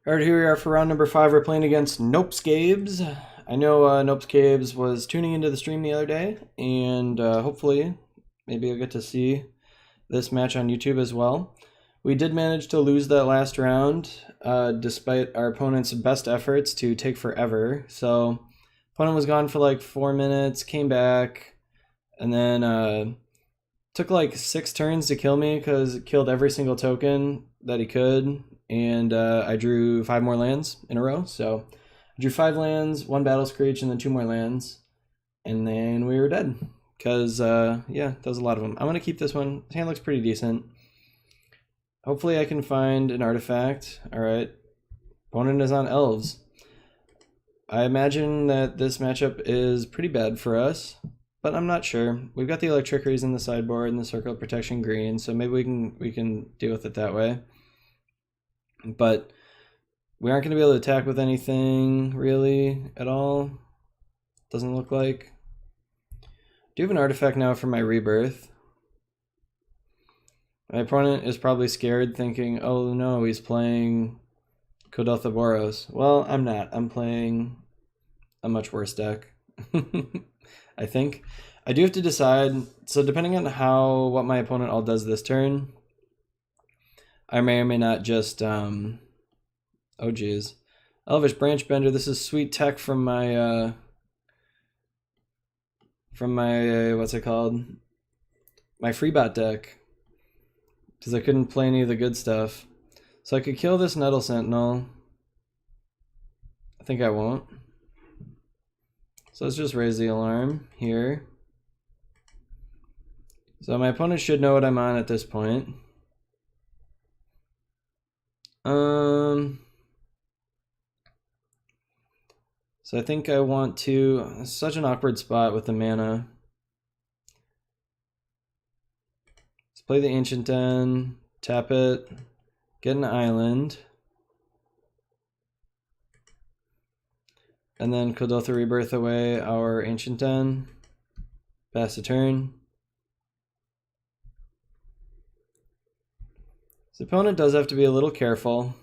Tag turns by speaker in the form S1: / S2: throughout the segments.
S1: Alright, here we are for round number 5. We're playing against Nopescabes. I know Nopescabes was tuning into the stream the other day, and hopefully, maybe I'll get to see this match on YouTube as well. We did manage to lose that last round, despite our opponent's best efforts to take forever. So, opponent was gone for like 4 minutes, came back, and then took like 6 turns to kill me because it killed every single token that he could. And I drew 5 more lands in a row. So I drew 5 lands, 1 Battle Screech, and then 2 more lands. And then we were dead. Because, yeah, that was a lot of them. I'm going to keep this one. His hand looks pretty decent. Hopefully I can find an artifact. Alright. Opponent is on Elves. I imagine that this matchup is pretty bad for us, but I'm not sure. We've got the Electricities in the sideboard and the Circle of Protection green, so maybe we can deal with it that way. But we aren't going to be able to attack with anything really at all. Doesn't look like. I do have an artifact now for my Rebirth. My opponent is probably scared, thinking, oh no, he's playing Kodothaboros. Well, I'm not. I'm playing a much worse deck. I think. I do have to decide, so depending on what my opponent all does this turn, I may or may not just, oh geez. Elvish Branchbender, this is sweet tech from my, what's it called? My Freebot deck. Because I couldn't play any of the good stuff. So I could kill this Nettle Sentinel. I think I won't. So let's just raise the alarm here. So my opponent should know what I'm on at this point. So I think I want to, it's such an awkward spot with the mana. Let's play the Ancient Den, tap it, get an island. And then Kodotha Rebirth away our Ancient Den, pass the turn. The opponent does have to be a little careful.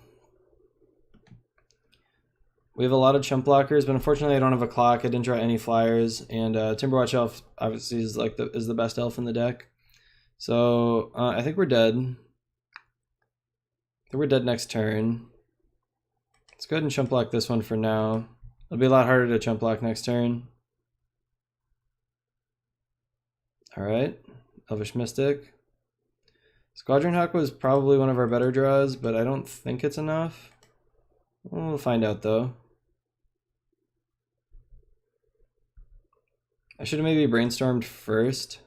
S1: We have a lot of chump blockers, but unfortunately I don't have a clock. I didn't draw any flyers, and Timberwatch Elf obviously is like the best elf in the deck. So I think we're dead. I think we're dead next turn. Let's go ahead and chump block this one for now. It'll be a lot harder to chump block next turn. Alright, Elvish Mystic. Squadron Hawk was probably one of our better draws, but I don't think it's enough. We'll find out though. I should have maybe brainstormed first.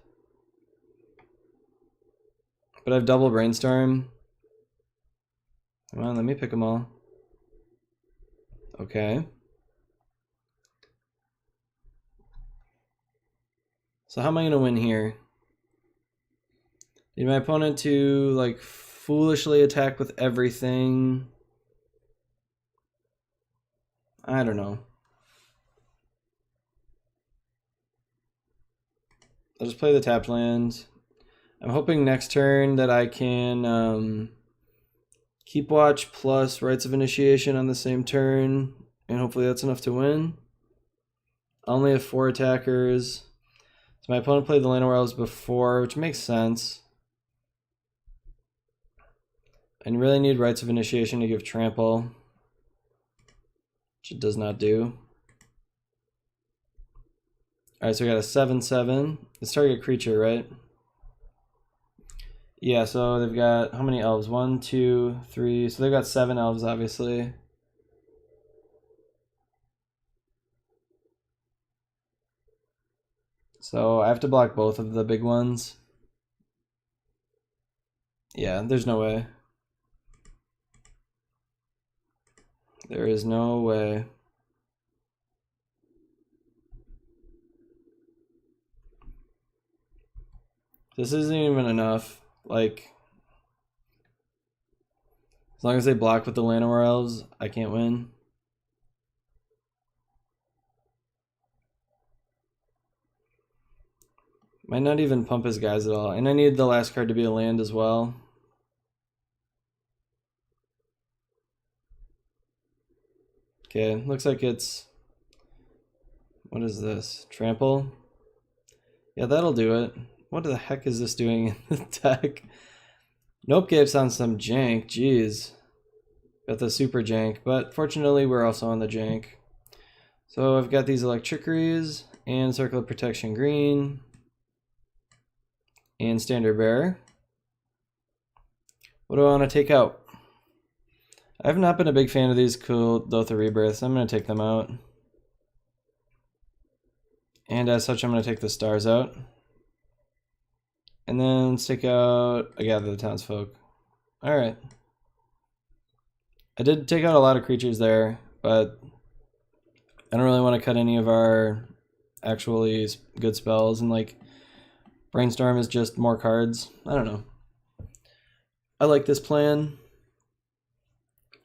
S1: But I've double brainstorm. Come on, let me pick them all. Okay. So how am I gonna win here? Need my opponent to like foolishly attack with everything. I don't know. I'll just play the tapped land. I'm hoping next turn that I can keep watch plus Rites of Initiation on the same turn, and hopefully that's enough to win. I only have 4 attackers. So my opponent played the Llanowar Elves before, which makes sense. I really need Rites of Initiation to give trample, which it does not do. Alright, so we got a 7/7. It's target creature, right? Yeah, so they've got, how many elves? 1, 2, 3. So they've got 7 elves, obviously. So I have to block both of the big ones. Yeah, there's no way. There is no way. This isn't even enough. Like, as long as they block with the Llanowar Elves, I can't win. Might not even pump his guys at all. And I need the last card to be a land as well. Okay, looks like it's... What is this? Trample? Yeah, that'll do it. What the heck is this doing in the deck? Nope Cape's on some jank, jeez. Got the super jank, but fortunately we're also on the jank. So I've got these Electrickeries and Circle of Protection green and Standard Bearer. What do I want to take out? I've not been a big fan of these cool Lothar Rebirths. I'm going to take them out. And as such, I'm going to take the stars out. And then let's take out I Gather the Townsfolk. Alright. I did take out a lot of creatures there, but I don't really want to cut any of our actually good spells, and like Brainstorm is just more cards. I don't know. I like this plan.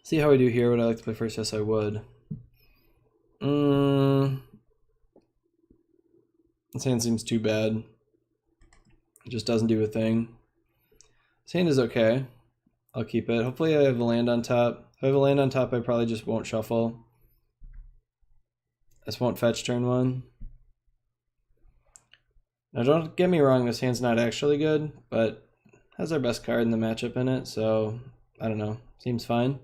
S1: See how we do here. Would I like to play first? Yes, I would. This hand seems too bad. It just doesn't do a thing. This hand is okay. I'll keep it. Hopefully I have a land on top. If I have a land on top, I probably just won't shuffle. I just won't fetch turn one. Now don't get me wrong, this hand's not actually good, but has our best card in the matchup in it, so I don't know. Seems fine.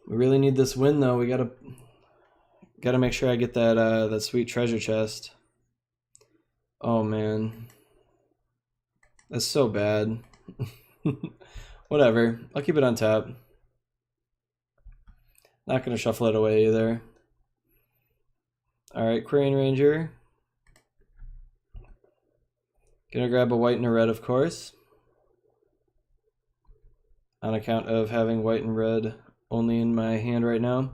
S1: We really need this win though. We gotta make sure I get that that sweet treasure chest. Oh man. That's so bad. Whatever. I'll keep it on top. Not gonna shuffle it away either. Alright, Crane Ranger. Gonna grab a white and a red, of course. On account of having white and red only in my hand right now.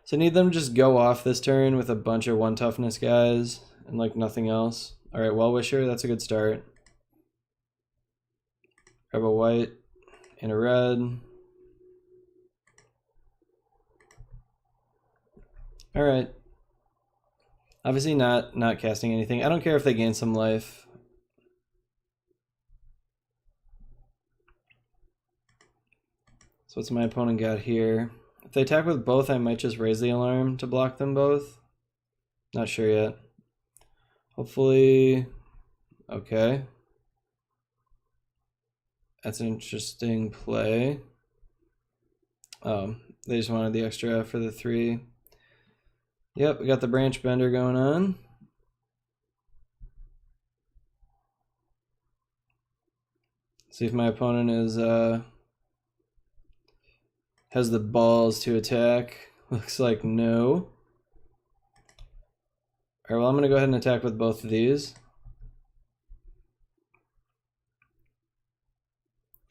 S1: So I need them to just go off this turn with a bunch of 1 toughness guys and like nothing else. Alright, Well-Wisher, that's a good start. Grab a white and a red. Alright. Obviously not casting anything. I don't care if they gain some life. So what's my opponent got here? If they attack with both, I might just raise the alarm to block them both. Not sure yet. Hopefully... Okay. That's an interesting play. Oh, they just wanted the extra for the 3. Yep, we got the Branch Bender going on. See if my opponent is has the balls to attack. Looks like no. Alright, well I'm gonna go ahead and attack with both of these.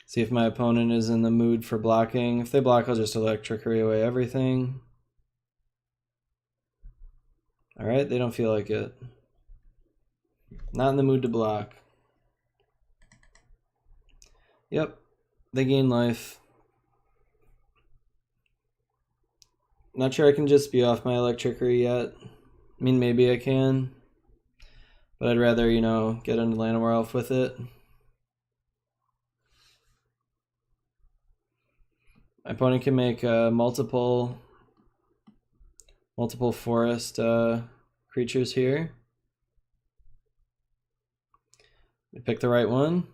S1: See if my opponent is in the mood for blocking. If they block, I'll just Electrickery away everything. Alright, they don't feel like it. Not in the mood to block. Yep, they gain life. Not sure I can just be off my Electrickery yet. I mean, maybe I can. But I'd rather, you know, get into Llanowar Elf with it. My opponent can make multiple forest creatures here. We pick the right one.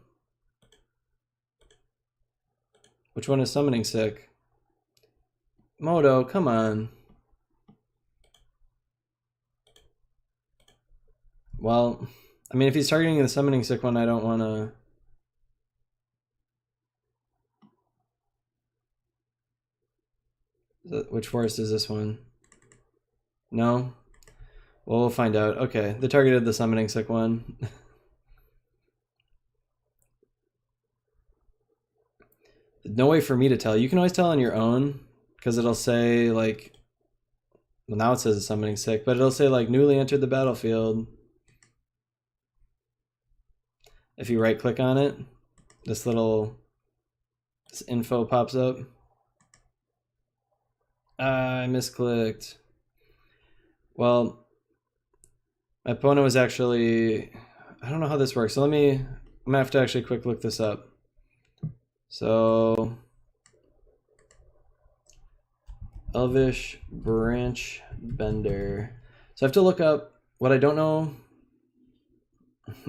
S1: Which one is Summoning Sick? Moto, come on. Well, I mean, if he's targeting the Summoning Sick one, I don't want to... Which forest is this one? No? Well, we'll find out. Okay, they targeted the Summoning Sick one. No way for me to tell. You can always tell on your own, because it'll say, like... Well, now it says it's Summoning Sick, but it'll say, like, newly entered the battlefield. If you right-click on it, this info pops up. I misclicked. Well, my opponent was actually... I don't know how this works, so I'm gonna have to actually quick look this up. So Elvish Branch Bender. So I have to look up. What I don't know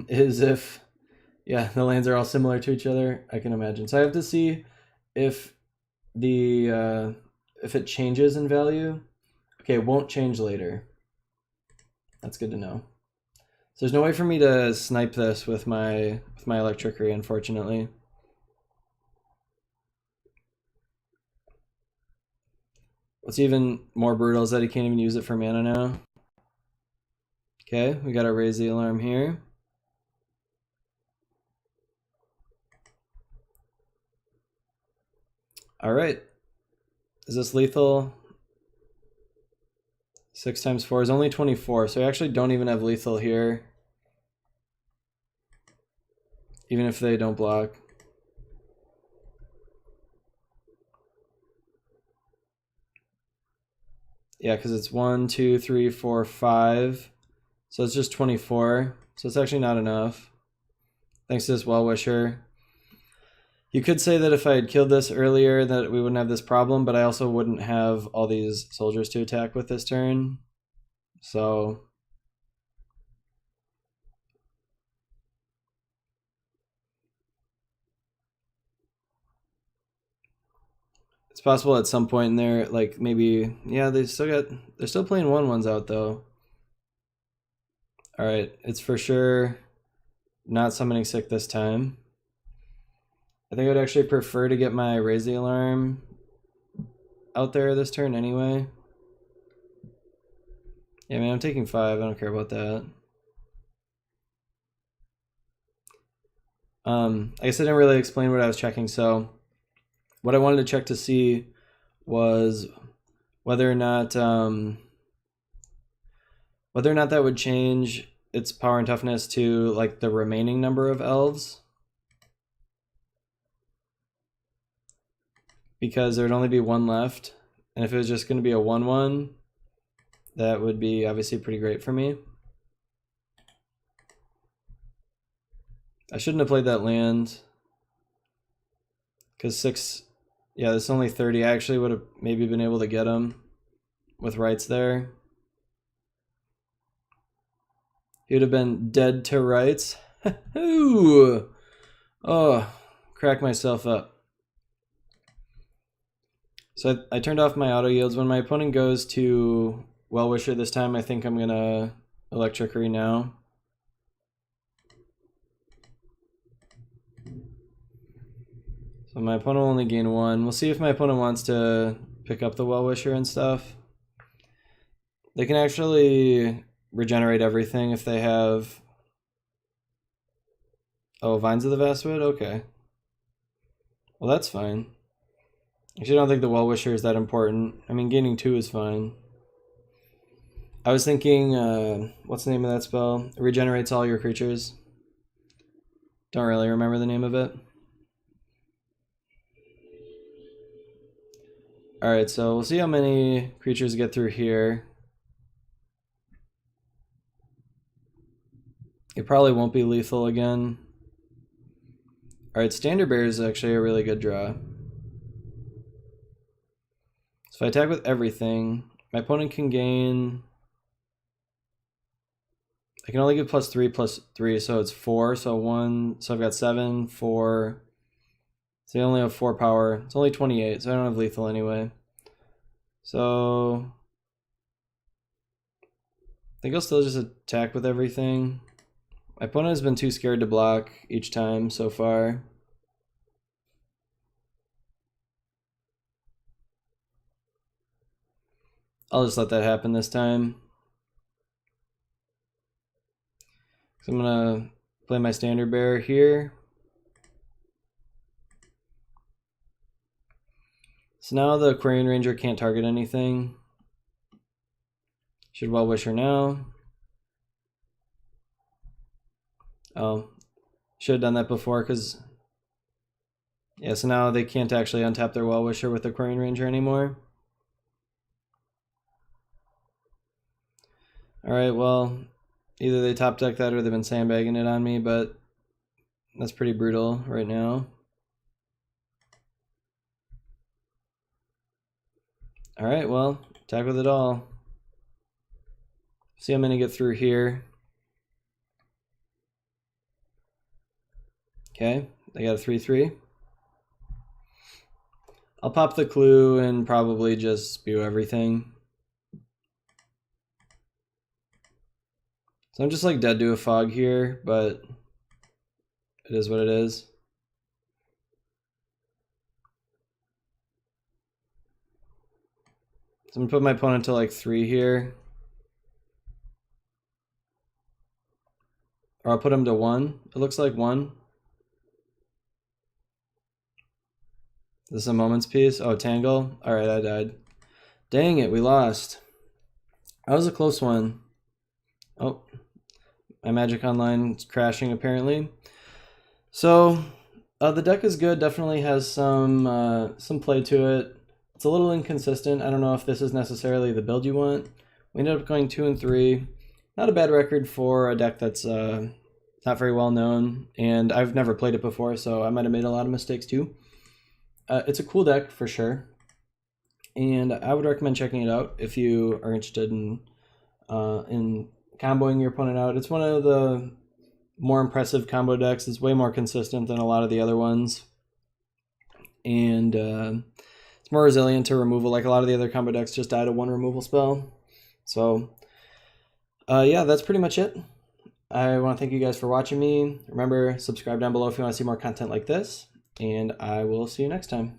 S1: is if, yeah, the lands are all similar to each other. I can imagine. So I have to see if if it changes in value. Okay, it won't change later. That's good to know. So there's no way for me to snipe this with my electricity, unfortunately. What's even more brutal is that he can't even use it for mana now. Okay, we gotta raise the alarm here. Alright. Is this lethal? 6 times 4 is only 24, so I actually don't even have lethal here. Even if they don't block. Yeah, because it's 1, 2, 3, 4, 5. So it's just 24. So it's actually not enough. Thanks to this Well-Wisher. You could say that if I had killed this earlier that we wouldn't have this problem, but I also wouldn't have all these soldiers to attack with this turn. So it's possible at some point in there, like maybe, yeah, they're still playing 1/1s out though. All right, it's for sure not summoning sick this time. I think I would actually prefer to get my raise the alarm out there this turn anyway. Yeah, man, I'm taking 5. I don't care about that. I guess I didn't really explain what I was checking. So what I wanted to check to see was whether or not that would change its power and toughness to like the remaining number of elves. Because there'd only be 1 left. And if it was just going to be a 1/1, that would be obviously pretty great for me. I shouldn't have played that land. Because 6, yeah, this is only 30. I actually would have maybe been able to get him with rights there. He would have been dead to rights. Ooh. Oh, crack myself up. So I turned off my auto yields. When my opponent goes to Well-Wisher this time, I think I'm gonna Electricity now. So my opponent will only gain 1. We'll see if my opponent wants to pick up the Well-Wisher and stuff. They can actually regenerate everything if they have... Oh, Vines of the Vastwood? Okay. Well, that's fine. Actually, I don't think the Well-Wisher is that important. I mean, gaining 2 is fine. I was thinking, what's the name of that spell? It regenerates all your creatures. Don't really remember the name of it. Alright, so we'll see how many creatures get through here. It probably won't be lethal again. Alright, Standard Bearer is actually a really good draw. So if I attack with everything, my opponent can gain... I can only get +3/+3, so it's 4. So 1, so I've got 7, 4. So they only have 4 power. It's only 28, so I don't have lethal anyway. So I think I'll still just attack with everything. My opponent has been too scared to block each time so far. I'll just let that happen this time. So I'm gonna play my Standard Bearer here. So now the Aquarian Ranger can't target anything. Should Well-Wisher now. Oh, should have done that before because... Yeah, so now they can't actually untap their Well-Wisher with the Aquarian Ranger anymore. Alright, well, either they top deck that or they've been sandbagging it on me, but that's pretty brutal right now. All right, well, attack with it all. See, I'm gonna get through here. Okay, I got a 3/3. I'll pop the clue and probably just spew everything. So I'm just like dead to a fog here, but it is what it is. So I'm gonna put my opponent to like 3 here. Or I'll put him to 1. It looks like 1. This is a moment's piece. Oh, Tangle. All right, I died. Dang it, we lost. That was a close one. Oh, my Magic Online is crashing apparently. So the deck is good. Definitely has some play to it. It's a little inconsistent. I don't know if this is necessarily the build you want. We ended up going 2 and 3. Not a bad record for a deck that's not very well known, and I've never played it before, so I might have made a lot of mistakes too. It's a cool deck for sure, and I would recommend checking it out if you are interested in comboing your opponent out. It's one of the more impressive combo decks. It's way more consistent than a lot of the other ones, and it's more resilient to removal. Like a lot of the other combo decks just die to 1 removal spell. So yeah, that's pretty much it. I want to thank you guys for watching me. Remember, subscribe down below if you want to see more content like this, and I will see you next time.